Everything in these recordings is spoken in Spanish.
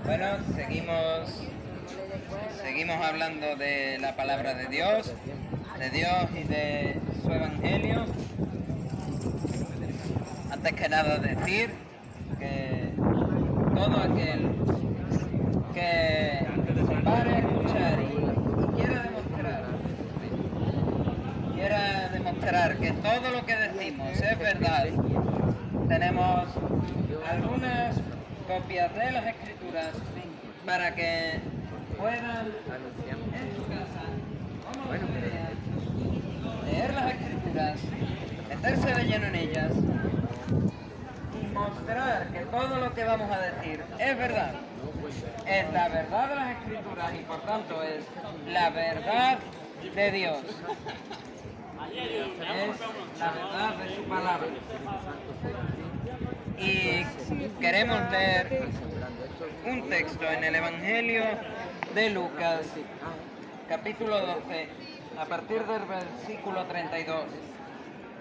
Bueno, seguimos hablando de la palabra de Dios y de su evangelio. Antes que nada decir que todo aquel que pare a escuchar y quiera demostrar que todo lo que decimos es verdad, tenemos algunas copias de las Escrituras para que puedan en su casa, como lo que vean, leer las Escrituras, meterse de lleno en ellas y mostrar que todo lo que vamos a decir es verdad. Es la verdad de las Escrituras y por tanto es la verdad de Dios. Es la verdad de su palabra. Y queremos leer un texto en el Evangelio de Lucas, capítulo 12, a partir del versículo 32.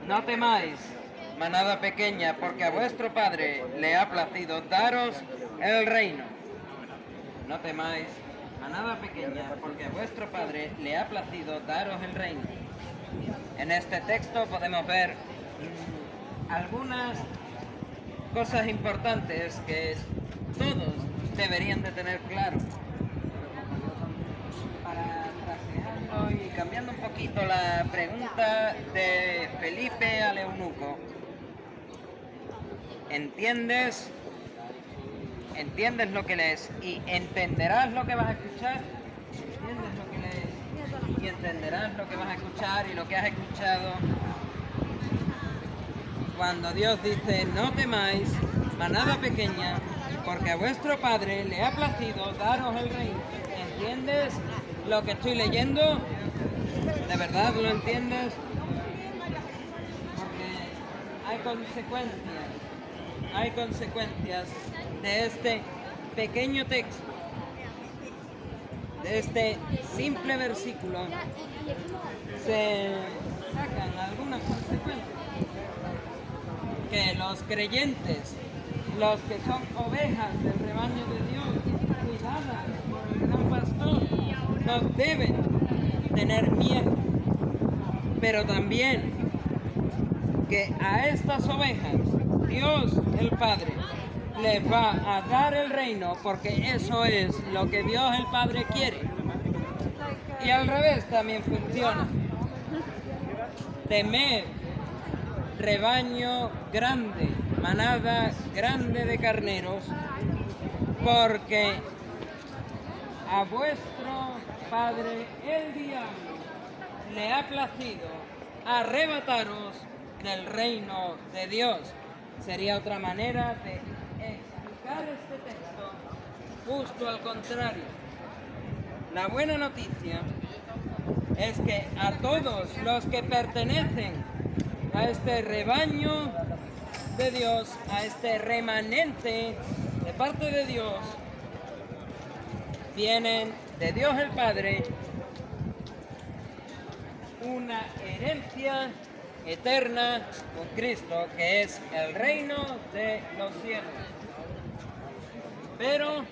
No temáis, manada pequeña, porque a vuestro Padre le ha placido daros el reino. No temáis, manada pequeña, porque a vuestro Padre le ha placido daros el reino. En este texto podemos ver algunas cosas importantes que todos deberían de tener claro. Para trasearlo y cambiando un poquito la pregunta de Felipe al eunuco, ¿entiendes lo que lees y entenderás lo que vas a escuchar? ¿Entiendes lo que lees y entenderás lo que vas a escuchar y lo que has escuchado? Cuando Dios dice, no temáis, manada pequeña, porque a vuestro Padre le ha placido daros el reino. ¿Entiendes lo que estoy leyendo? ¿De verdad lo entiendes? Porque hay consecuencias de este pequeño texto, de este simple versículo. Se sacan algunas consecuencias. Que los creyentes, los que son ovejas del rebaño de Dios, cuidadas por el gran pastor, no deben tener miedo. Pero también que a estas ovejas, Dios el Padre, les va a dar el reino, porque eso es lo que Dios el Padre quiere. Y al revés también funciona. Temer, rebaño grande, manada grande de carneros, porque a vuestro Padre el diablo le ha placido arrebataros del reino de Dios. Sería otra manera de explicar este texto, justo al contrario. La buena noticia es que a todos los que pertenecen a este rebaño de Dios, a este remanente de parte de Dios, vienen de Dios el Padre una herencia eterna con Cristo, que es el reino de los cielos. Pero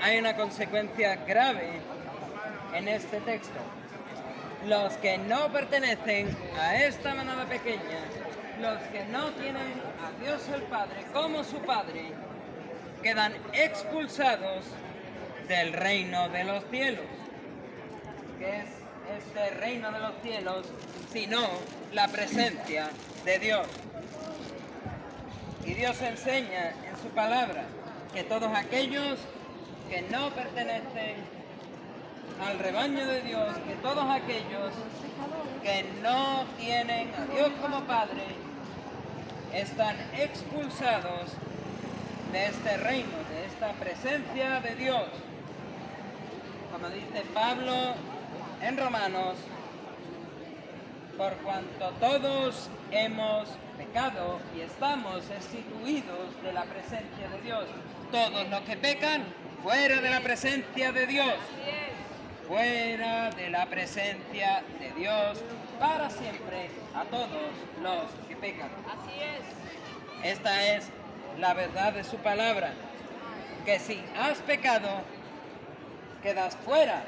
hay una consecuencia grave en este texto. Los que no pertenecen a esta manada pequeña, los que no tienen a Dios el Padre como su Padre, quedan expulsados del reino de los cielos. ¿Qué es este reino de los cielos? Sino la presencia de Dios. Y Dios enseña en su palabra que todos aquellos que no pertenecen al rebaño de Dios, que todos aquellos que no tienen a Dios como Padre están expulsados de este reino, de esta presencia de Dios. Como dice Pablo en Romanos, por cuanto todos hemos pecado y estamos destituidos de la presencia de Dios. Todos los que pecan, fuera de la presencia de Dios. Fuera de la presencia de Dios para siempre a todos los que pecan. Así es. Esta es la verdad de su palabra, que si has pecado, quedas fuera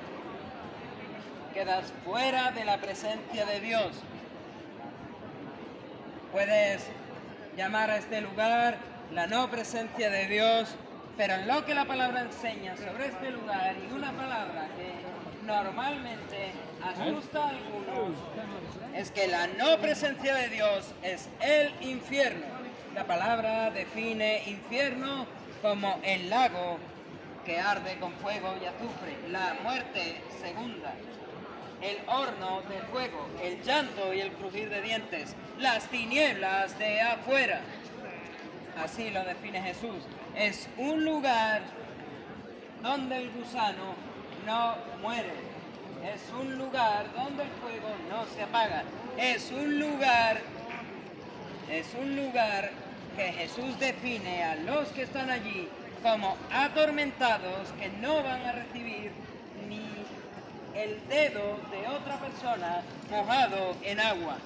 de la presencia de Dios. Puedes llamar a este lugar la no presencia de Dios, pero en lo que la palabra enseña sobre este lugar, y una palabra que normalmente asusta a algunos, es que la no presencia de Dios es el infierno. La palabra define infierno como el lago que arde con fuego y azufre, la muerte segunda, el horno de fuego, el llanto y el crujir de dientes, las tinieblas de afuera. Así lo define Jesús. Es un lugar donde el gusano no muere. Es un lugar donde el fuego no se apaga. Es un lugar que Jesús define a los que están allí como atormentados, que no van a recibir ni el dedo de otra persona mojado en agua.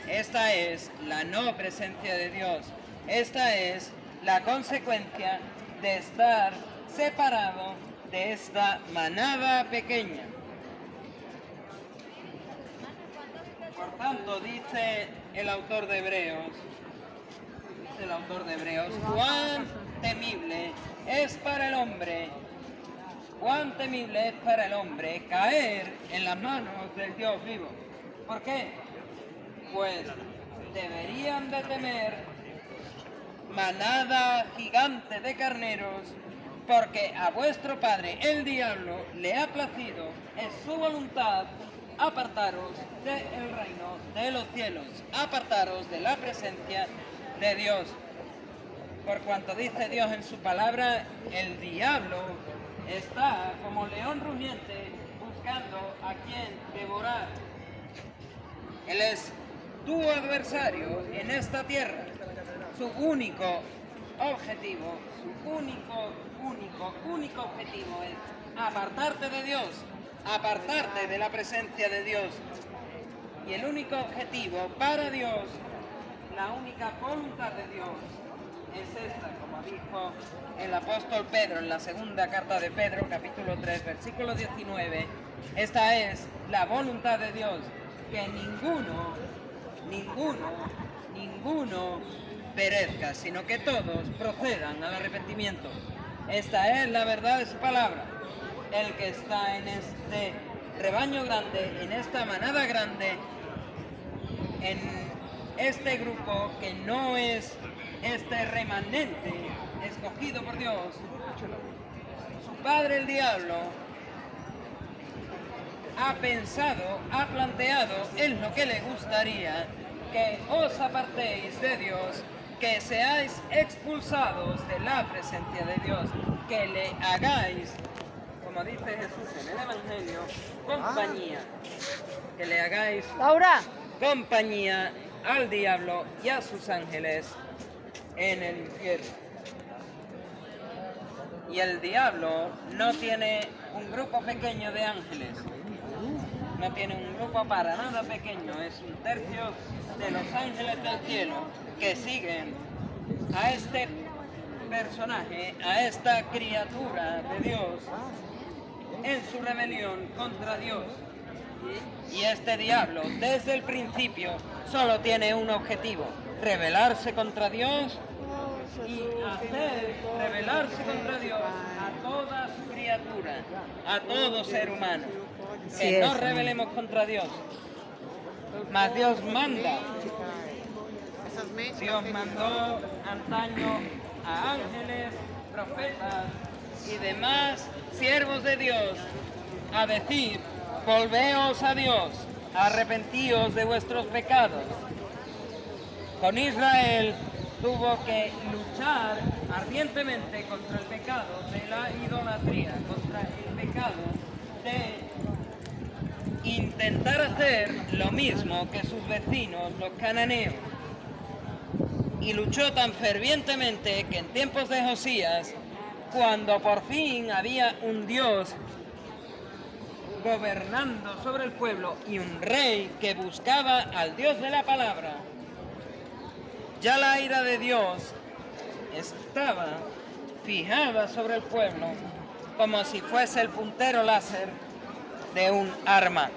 Esta es la no presencia de Dios. Esta es la consecuencia de estar separado de esta manada pequeña. Por tanto, dice el autor de Hebreos, cuán temible es para el hombre caer en las manos del Dios vivo. ¿Por qué? Pues deberían de temer manada gigante de carneros, porque a vuestro padre el diablo le ha placido, es su voluntad, apartaros del reino de los cielos, apartaros de la presencia de Dios. Por cuanto dice Dios en su palabra, el diablo está como león rugiente buscando a quien devorar. Él es tu adversario en esta tierra. Su único objetivo es apartarte de Dios, apartarte de la presencia de Dios. Y el único objetivo para Dios, la única voluntad de Dios, es esta, como dijo el apóstol Pedro en la segunda carta de Pedro, capítulo 3, versículo 19. Esta es la voluntad de Dios, que ninguno perezca, sino que todos procedan al arrepentimiento. Esta es la verdad de su palabra. El que está en este rebaño grande, en esta manada grande, en este grupo que no es este remanente escogido por Dios, su padre el diablo ha planteado, es lo que le gustaría, que os apartéis de Dios, que seáis expulsados de la presencia de Dios, que le hagáis, como dice Jesús en el Evangelio, compañía, que le hagáis compañía al diablo y a sus ángeles en el infierno. Y el diablo no tiene un grupo pequeño de ángeles, no tiene un grupo para nada pequeño, es un tercio de los ángeles del cielo que siguen a este personaje, a esta criatura de Dios en su rebelión contra Dios. Y este diablo, desde el principio, solo tiene un objetivo: rebelarse contra Dios y hacer rebelarse contra Dios a toda su criatura, a todo ser humano. Que no rebelemos contra Dios. Mas Dios manda. Dios mandó antaño a ángeles, profetas y demás siervos de Dios a decir: volveos a Dios, arrepentíos de vuestros pecados. Con Israel tuvo que luchar ardientemente contra el pecado de la idolatría, contra el pecado de intentar hacer lo mismo que sus vecinos, los cananeos. Y luchó tan fervientemente que en tiempos de Josías, cuando por fin había un Dios gobernando sobre el pueblo y un rey que buscaba al Dios de la palabra, ya la ira de Dios estaba fijada sobre el pueblo como si fuese el puntero láser de un arma.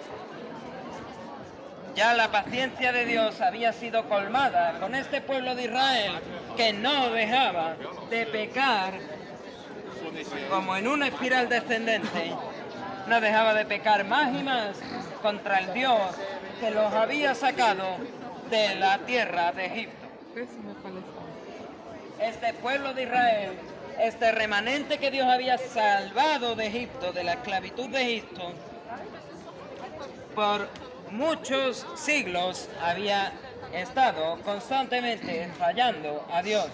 Ya la paciencia de Dios había sido colmada con este pueblo de Israel que no dejaba de pecar como en una espiral descendente, no dejaba de pecar más y más contra el Dios que los había sacado de la tierra de Egipto. Este pueblo de Israel, este remanente que Dios había salvado de Egipto, de la esclavitud de Egipto, por muchos siglos había estado constantemente fallando a Dios.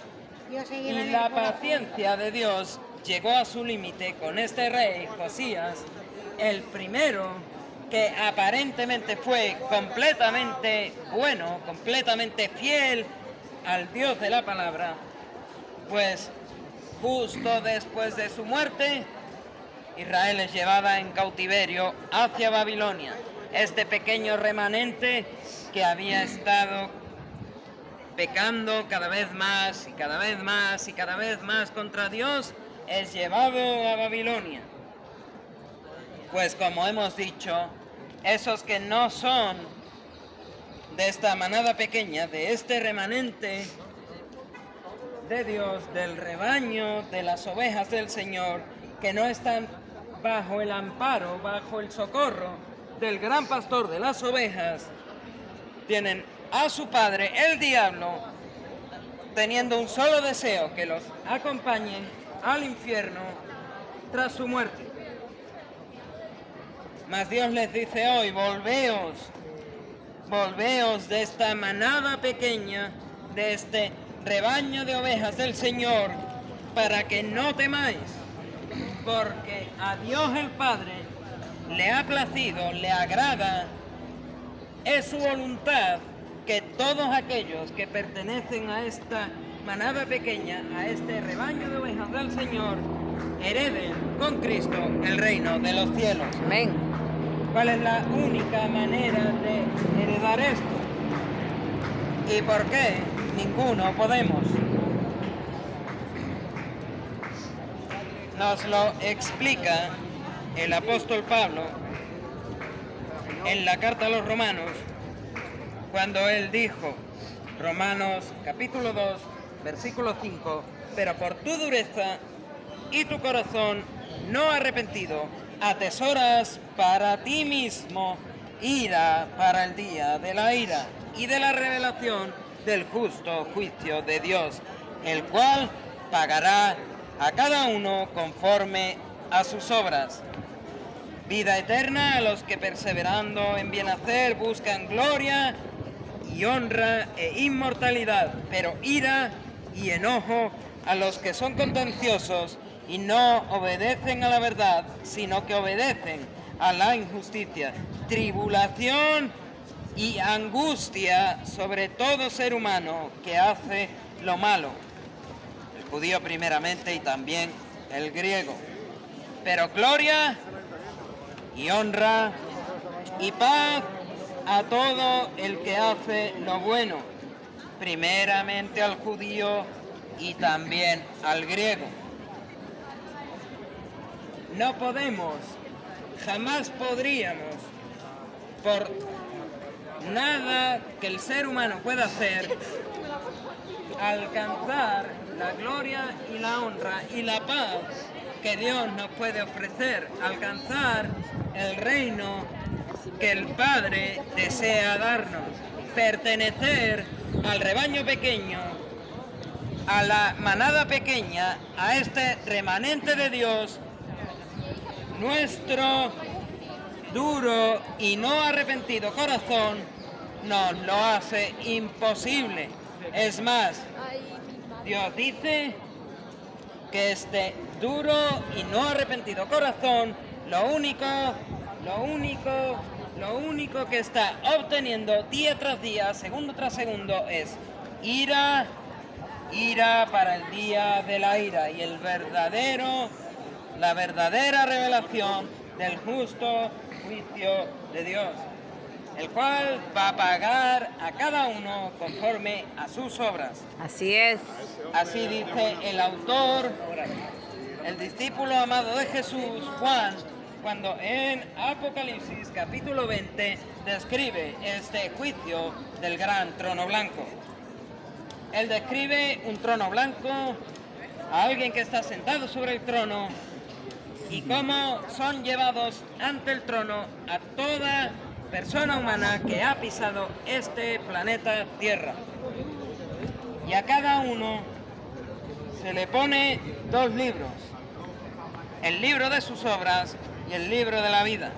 Y la paciencia de Dios llegó a su límite con este rey Josías, el primero que aparentemente fue completamente bueno, completamente fiel al Dios de la palabra, pues justo después de su muerte, Israel es llevada en cautiverio hacia Babilonia. Este pequeño remanente que había estado pecando cada vez más y cada vez más y cada vez más contra Dios, es llevado a Babilonia. Pues como hemos dicho, esos que no son de esta manada pequeña, de este remanente de Dios, del rebaño, de las ovejas del Señor, que no están bajo el amparo, bajo el socorro del gran pastor de las ovejas, tienen a su padre, el diablo, teniendo un solo deseo, que los acompañe al infierno tras su muerte. Mas Dios les dice hoy, volveos de esta manada pequeña, de este rebaño de ovejas del Señor, para que no temáis, porque a Dios el Padre le ha placido, le agrada, es su voluntad que todos aquellos que pertenecen a esta manada pequeña, a este rebaño de ovejas del Señor, hereden con Cristo el reino de los cielos. Amén. ¿Cuál es la única manera de heredar esto? ¿Y por qué ninguno podemos? Nos lo explica el apóstol Pablo en la carta a los Romanos, cuando él dijo, Romanos capítulo 2, versículo 5, pero por tu dureza y tu corazón no arrepentido, atesoras para ti mismo ira para el día de la ira y de la revelación del justo juicio de Dios, el cual pagará a cada uno conforme a sus obras. Vida eterna a los que perseverando en bien hacer buscan gloria y honra e inmortalidad, pero ira y enojo a los que son contenciosos y no obedecen a la verdad, sino que obedecen a la injusticia, tribulación y angustia sobre todo ser humano que hace lo malo, el judío primeramente y también el griego, pero gloria y honra y paz a todo el que hace lo bueno, primeramente al judío y también al griego. No podemos, jamás podríamos, por nada que el ser humano pueda hacer, alcanzar la gloria y la honra y la paz que Dios nos puede ofrecer, alcanzar el reino que el Padre desea darnos, pertenecer al rebaño pequeño, a la manada pequeña, a este remanente de Dios. Nuestro duro y no arrepentido corazón nos lo hace imposible. Es más, Dios dice que este duro y no arrepentido corazón, lo único que está obteniendo día tras día, segundo tras segundo, es ira para el día de la ira y la verdadera revelación del justo juicio de Dios. el cual va a pagar a cada uno conforme a sus obras. Así es. Así dice el autor, el discípulo amado de Jesús, Juan, cuando en Apocalipsis capítulo 20 describe este juicio del gran trono blanco. Él describe un trono blanco, a alguien que está sentado sobre el trono y cómo son llevados ante el trono a toda persona humana que ha pisado este planeta Tierra. Y a cada uno se le pone dos libros, el libro de sus obras y el libro de la vida.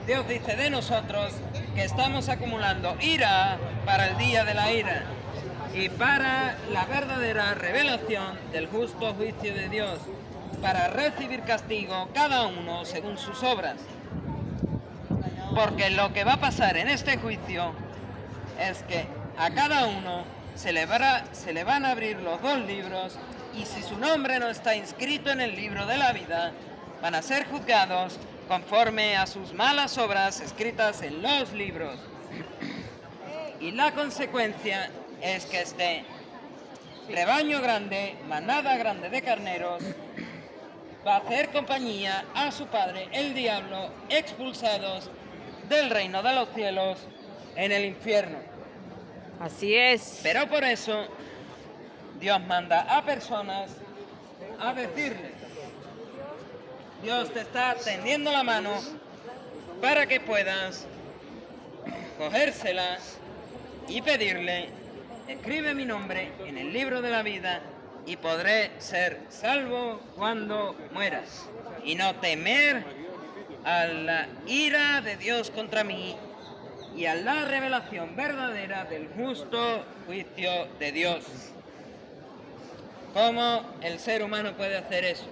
Dios dice de nosotros que estamos acumulando ira para el día de la ira y para la verdadera revelación del justo juicio de Dios, para recibir castigo cada uno según sus obras. Porque lo que va a pasar en este juicio es que a cada uno se le van a abrir los dos libros y si su nombre no está inscrito en el libro de la vida, van a ser juzgados conforme a sus malas obras escritas en los libros. Y la consecuencia es que este rebaño grande, manada grande de carneros, va a hacer compañía a su padre, el diablo, expulsados del reino de los cielos en el infierno. Así es. Pero por eso Dios manda a personas a decirle, Dios te está tendiendo la mano para que puedas cogérsela y pedirle, escribe mi nombre en el libro de la vida y podré ser salvo cuando mueras y no temer a la ira de Dios contra mí y a la revelación verdadera del justo juicio de Dios. ¿Cómo el ser humano puede hacer eso?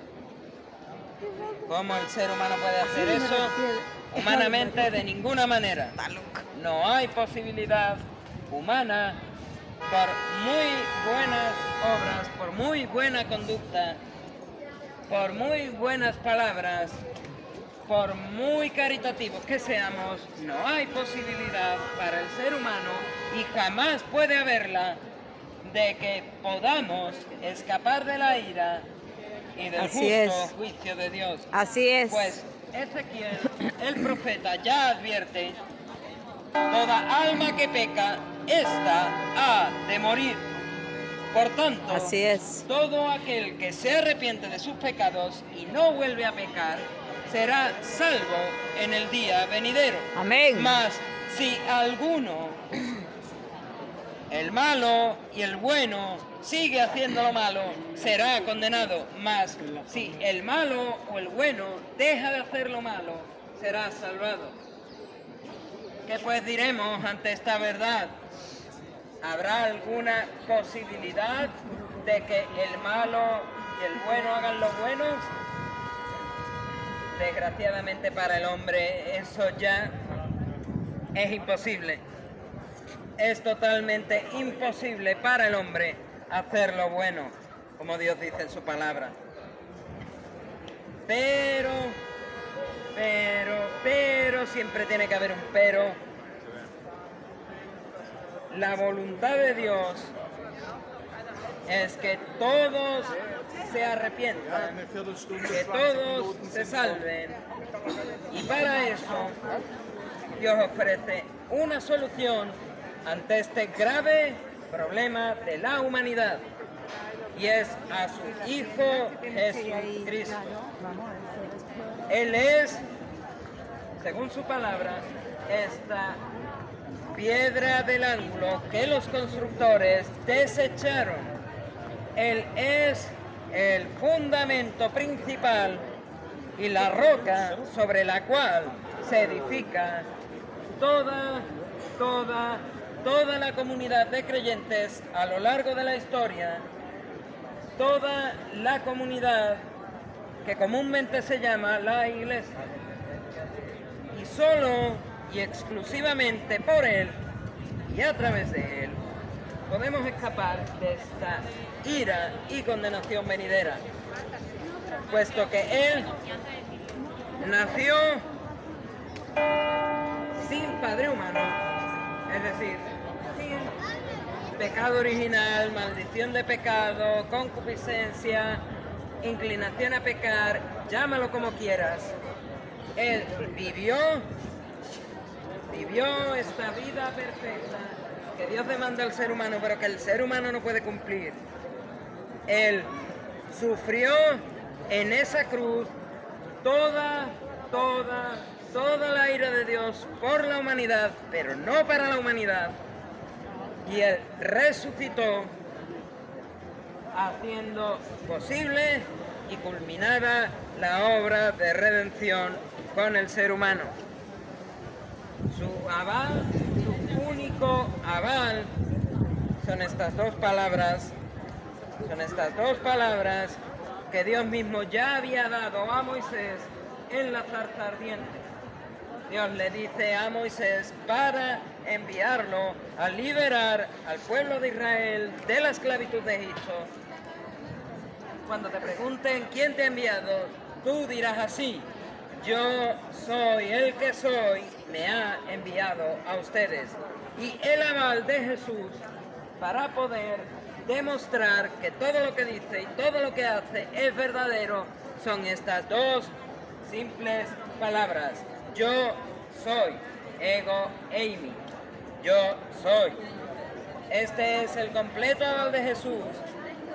¿Cómo el ser humano puede hacer eso? Humanamente, de ninguna manera. No hay posibilidad humana, por muy buenas obras, por muy buena conducta, por muy buenas palabras, por muy caritativos que seamos, no hay posibilidad para el ser humano y jamás puede haberla de que podamos escapar de la ira y del justo juicio de Dios. Así es. Pues Ezequiel, el profeta, ya advierte, toda alma que peca, esta ha de morir. Por tanto, así es, todo aquel que se arrepiente de sus pecados y no vuelve a pecar, será salvo en el día venidero. Amén. Mas si alguno, el malo y el bueno, sigue haciendo lo malo, será condenado. Mas si el malo o el bueno deja de hacer lo malo, será salvado. ¿Qué pues diremos ante esta verdad? ¿Habrá alguna posibilidad de que el malo y el bueno hagan lo bueno? Desgraciadamente para el hombre eso ya es imposible. Es totalmente imposible para el hombre hacer lo bueno, como Dios dice en su palabra. Pero, siempre tiene que haber un pero. La voluntad de Dios es que todos se arrepientan, que todos se salven. Y para eso Dios ofrece una solución ante este grave problema de la humanidad. Y es a su Hijo Jesucristo. Él es, según su palabra, esta piedra del ángulo que los constructores desecharon. Él es el fundamento principal y la roca sobre la cual se edifica toda la comunidad de creyentes a lo largo de la historia, toda la comunidad que comúnmente se llama la Iglesia. Y solo y exclusivamente por Él y a través de Él podemos escapar de esta ira y condenación venidera, puesto que Él nació sin padre humano, es decir, sin pecado original, maldición de pecado, concupiscencia, inclinación a pecar, llámalo como quieras. Él vivió esta vida perfecta que Dios demanda al ser humano, pero que el ser humano no puede cumplir. Él sufrió en esa cruz toda la ira de Dios por la humanidad, pero no para la humanidad. Y Él resucitó, haciendo posible y culminada la obra de redención con el ser humano. Su aval, su único aval, son estas dos palabras que Dios mismo ya había dado a Moisés en la zarza ardiente. Dios le dice a Moisés para enviarlo a liberar al pueblo de Israel de la esclavitud de Egipto. Cuando te pregunten quién te ha enviado, tú dirás así: yo soy el que soy, me ha enviado a ustedes. Y el aval de Jesús para poder demostrar que todo lo que dice y todo lo que hace es verdadero son estas dos simples palabras: yo soy, ego eimi, yo soy. Este es el completo aval de Jesús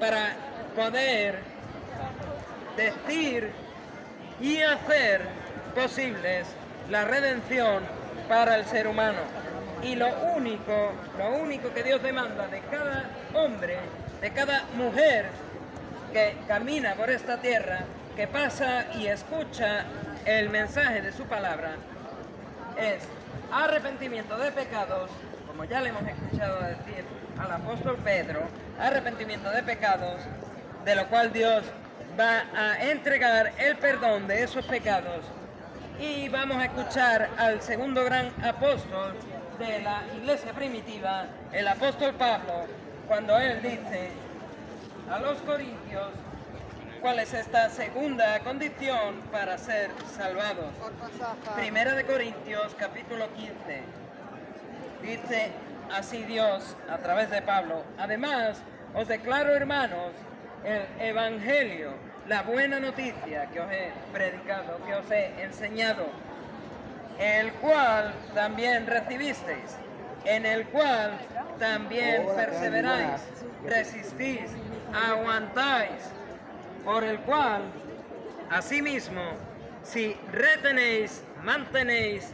para poder decir y hacer posibles la redención para el ser humano. Y lo único que Dios demanda de cada hombre, de cada mujer que camina por esta tierra, que pasa y escucha el mensaje de su palabra, es arrepentimiento de pecados, como ya le hemos escuchado decir al apóstol Pedro, arrepentimiento de pecados, de lo cual Dios va a entregar el perdón de esos pecados. Y vamos a escuchar al segundo gran apóstol de la iglesia primitiva, el apóstol Pablo, cuando él dice a los corintios cuál es esta segunda condición para ser salvados. Primera de Corintios, capítulo 15. Dice así Dios a través de Pablo: además, os declaro, hermanos, el evangelio, la buena noticia que os he predicado, que os he enseñado, el cual también recibisteis, en el cual también perseveráis, resistís, aguantáis, por el cual, asimismo, si retenéis, mantenéis,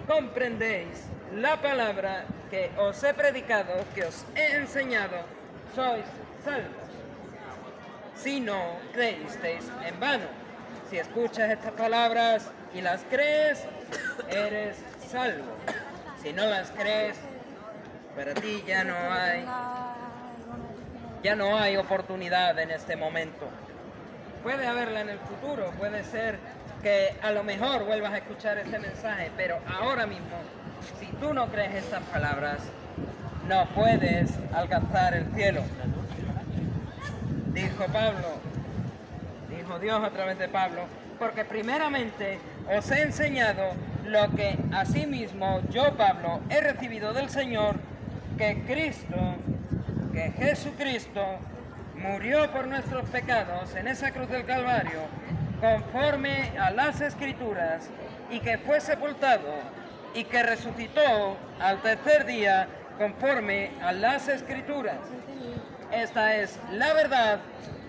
comprendéis la palabra que os he predicado, que os he enseñado, sois salvos. Si no creísteis en vano. Si escuchas estas palabras y las crees, eres salvo. Si no las crees, para ti ya no hay oportunidad en este momento. Puede haberla en el futuro, puede ser que a lo mejor vuelvas a escuchar este mensaje, pero ahora mismo, si tú no crees estas palabras, no puedes alcanzar el cielo. Dijo Dios a través de Pablo: porque primeramente os he enseñado lo que asimismo yo, Pablo, he recibido del Señor, que Jesucristo murió por nuestros pecados en esa cruz del Calvario, conforme a las Escrituras, y que fue sepultado, y que resucitó al tercer día, conforme a las Escrituras. Esta es la verdad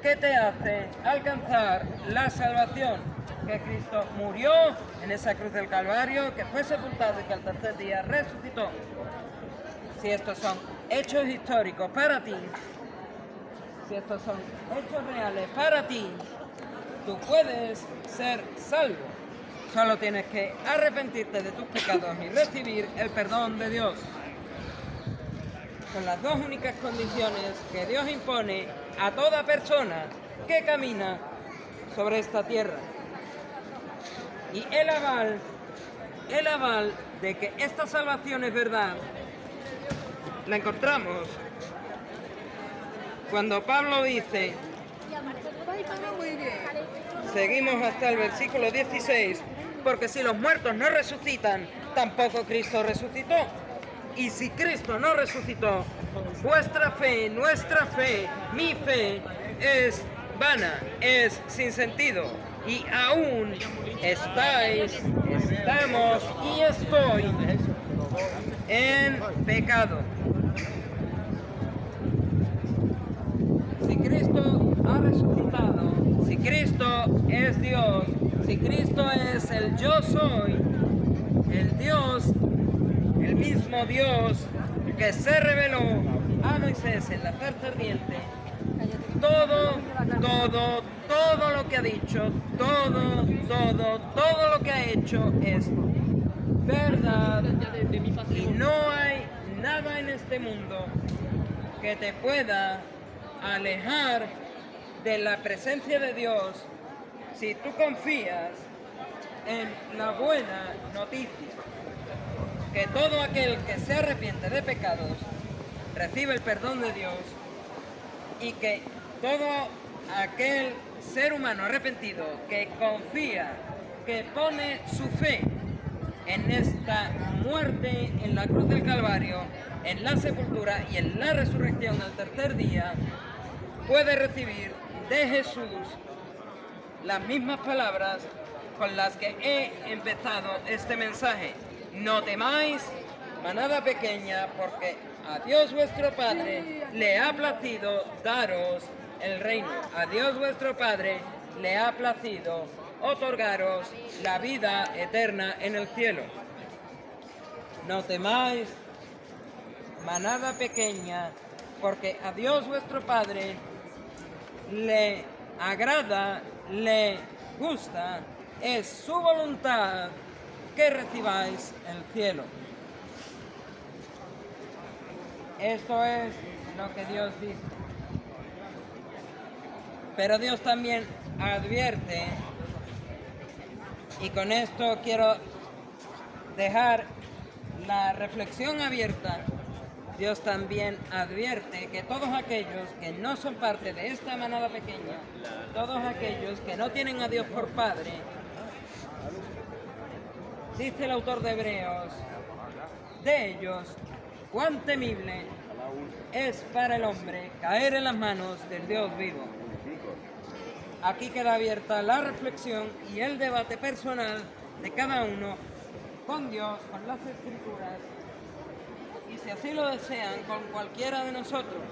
que te hace alcanzar la salvación, que Cristo murió en esa cruz del Calvario, que fue sepultado y que al tercer día resucitó. Si estos son hechos históricos para ti, si estos son hechos reales para ti, tú puedes ser salvo. Solo tienes que arrepentirte de tus pecados y recibir el perdón de Dios. Son las dos únicas condiciones que Dios impone a toda persona que camina sobre esta tierra. Y el aval de que esta salvación es verdad, la encontramos cuando Pablo dice, seguimos hasta el versículo 16, porque si los muertos no resucitan, tampoco Cristo resucitó. Y si Cristo no resucitó, vuestra fe, nuestra fe, mi fe es vana, es sin sentido. Y aún estamos y estoy en pecado. Si Cristo ha resucitado, si Cristo es Dios, si Cristo es el yo soy, el Dios, el mismo Dios que se reveló a Moisés en la zarza ardiente, todo lo que ha dicho, todo lo que ha hecho es verdad. Y no hay nada en este mundo que te pueda alejar de la presencia de Dios si tú confías en la buena noticia, que todo aquel que se arrepiente de pecados recibe el perdón de Dios, y que todo aquel ser humano arrepentido que confía, que pone su fe en esta muerte en la cruz del Calvario, en la sepultura y en la resurrección al tercer día, puede recibir de Jesús las mismas palabras con las que he empezado este mensaje. No temáis, manada pequeña, porque a Dios vuestro Padre le ha placido daros el reino. A Dios vuestro Padre le ha placido otorgaros la vida eterna en el cielo. No temáis, manada pequeña, porque a Dios vuestro Padre le agrada, le gusta, es su voluntad que recibáis el cielo. Esto es lo que Dios dice. Pero Dios también advierte, y con esto quiero dejar la reflexión abierta. Dios también advierte que todos aquellos que no son parte de esta manada pequeña, todos aquellos que no tienen a Dios por Padre, dice el autor de Hebreos, de ellos, cuán temible es para el hombre caer en las manos del Dios vivo. Aquí queda abierta la reflexión y el debate personal de cada uno con Dios, con las Escrituras, y si así lo desean, con cualquiera de nosotros.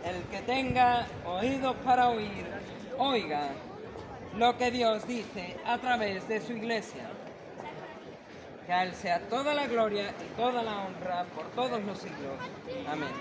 El que tenga oídos para oír, oiga lo que Dios dice a través de su iglesia. Que a Él sea toda la gloria y toda la honra por todos los siglos. Amén.